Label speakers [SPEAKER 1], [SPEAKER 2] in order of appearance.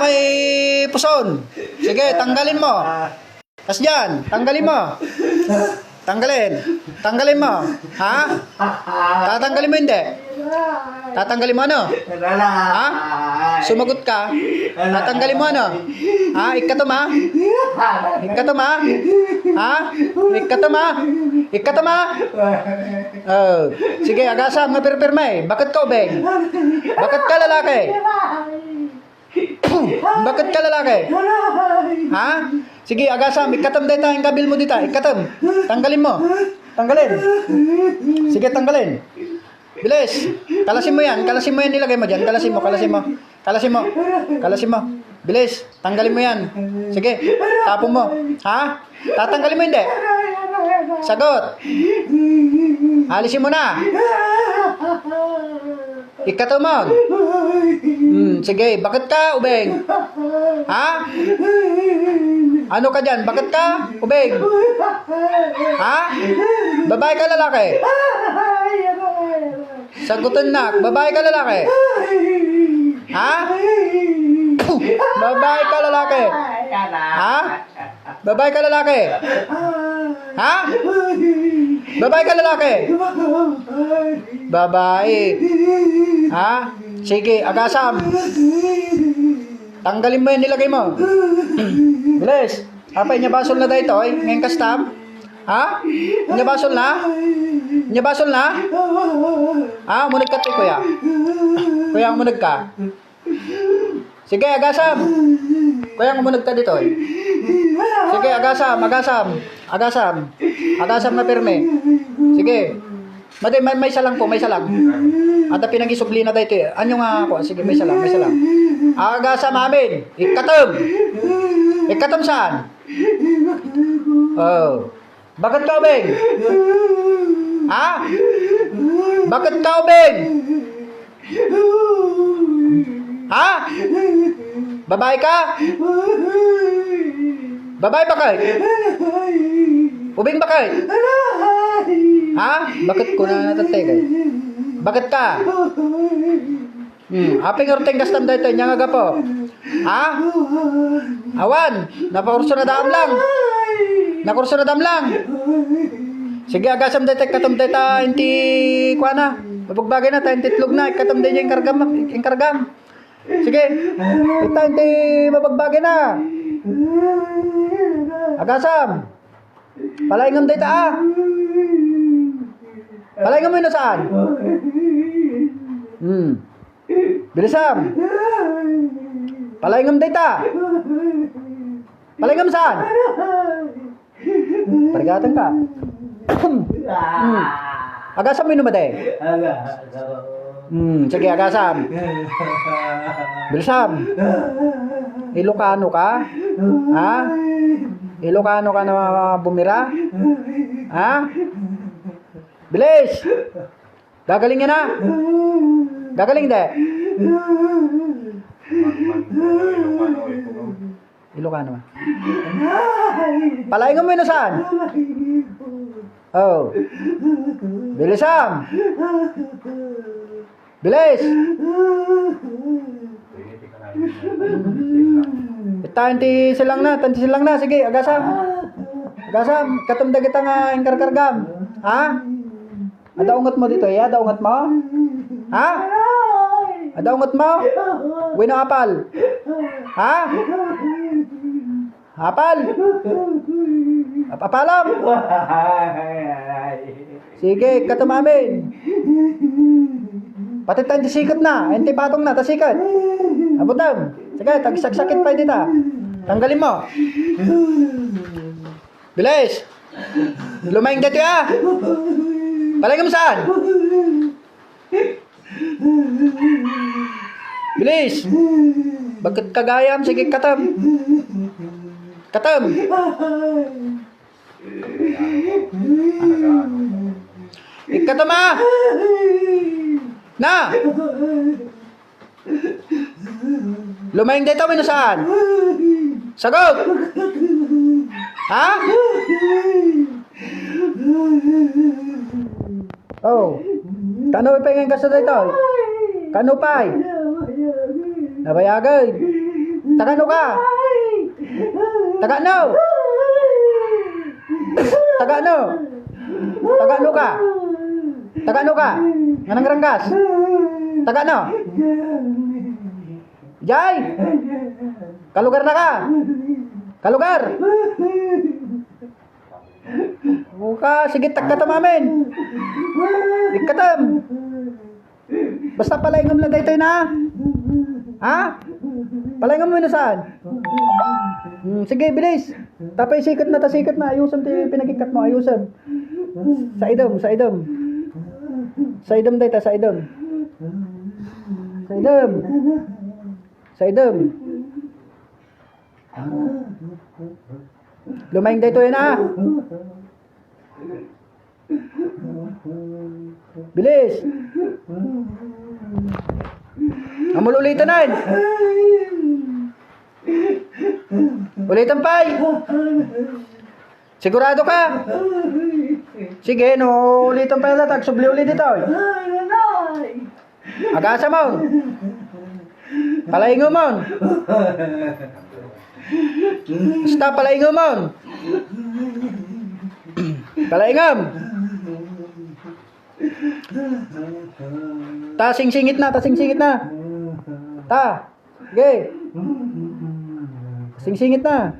[SPEAKER 1] may puson. Sige, tanggalin mo. Tas dyan, tanggalin mo. Tanggalin mo. Ha? Tatanggalin mo hindi? Tatanggalin mo ano? Ha? Sumagot ka? Tatanggalin mo ano? Ha? Ikatuma? Ha? Ikatuma? Oh. Sige, agasam nga pirpirme. Bakit ka ubeng? Bakit ka lalaki? Bakit ka lalaki? Ha? Sige, agasam, ikatam dito ang kabil mo dito. Ikatam. Tanggalin mo. Tanggalin. Sige, tanggalin. Bilis. Kalasin mo yan nilagay mo dyan. Kalasin mo. Bilis. Tanggalin mo yan. Sige, tapon mo. Ha? Tatanggalin mo hindi? Sagot. Alisin mo na. Ikatumog. Sige, bakit ka, ubeng? Ha? Ano ka dyan? Bakit ka, ubeng? Ha? Babae ka lalaki? Sagutin na. Babae ka lalaki? Ha? Babae ka lalaki? Ha? Babae ka lalaki? Ha? Babae ka lalaki? Babae. Ha? Sige, agasam. Tanggalin mo yan, nilagay mo. Bilis. Apa, inyabasol na dahito, eh? Ngayon kastam? Ha? Inyabasol na? Ha? Munag ka tayo, kuya. Kuya, munag ka. Sige, agasam. Kuya, munag ka dito, eh. Sige, agasam. Agasam na pirme. Sige. May isa lang po, may isa lang. At pinag-isubli na dito, eh. Ano nga ako? Sige, may isa lang. Agasam amin. Ikatam saan? Oh. Bakit ka, ubeng? Ha? Bakit ka, ubeng? Ha? Babae ka? Babae bakit? Ubeng bakit? Ha? Bakit ko na natatay kayo? Bakit ka? Aping orteng gastam dito, niya nga po. Ha? Awan, napakurso na dam lang. Sige, agasam dito, katom dito, inti, kuha na. Mapagbagay na, tayo titlog na, katom dito yung kargam. Sige, ito, inti, mapagbagay na. Agasam. Palaingam dito, Palaingam mo yun na saan? Bilisam. Palaingam dito. Palaingam saan? Parigatan ka. Agasam mo yun naman sige, agasam. Bilisam. Ilocano ka? Ha? Ilocano ka na bumira? Ha? Bilis! Gagaling yan, ha? Gagaling de? Ilocano. Palaingam mo yun na saan? Oh. Bilisam! Bilis! Tanti silang na. Sige, agasam. Katumda kita nga ingkarkargam. Ha? Ada ungat mo dito, ya? Ada ungat mo? Ha? Ada ungat mo? Wino apal. Ha? Apal? Apalam? Sige, katumamin. Pati tayo sikat na. Ente patong na, tasikat. Abutam. Sige, tagsakit pa dito. Tanggalin mo. Bilis. Lumaing dito, ya. Palagay mo saan? Bilis. Bakit kagayam? Sige, katam. Ikatam, na. Lumaing dito, may saan? Sagot. Ha? Oh. Kano pa yung gasa dito? Kano pa? Nabayagay. Tagano ka. Tagano. Tagano. Tagano ka. Tagano ka. Anong ranggas? Tagano. Jay. Kalugar na ka. Kalugar. Buka, sige tagkatam amin. Ikatam. Basta palaingam lang tayo na. Ha? Palaingam mo na saan? Sige, bilis. Tapay sikat na, tasikat na. Ayusan tayo pinagikat mo, ayusan. Sa idom, sa idom. Sa idom tayo, sa idom. Sa idom. Sa idom. Lumaing tayo na. Bilis. Amul ulitan na. Ulitan pa. Sigurado ka? Sige, no. Ulitan pa yata. Subli ulit dito. Agasa mo. Palaingo mo. Basta palaingo mo. Palaingam. Tasing-singit na, tasing-singit na. Ta. Okay. Tasing-singit na.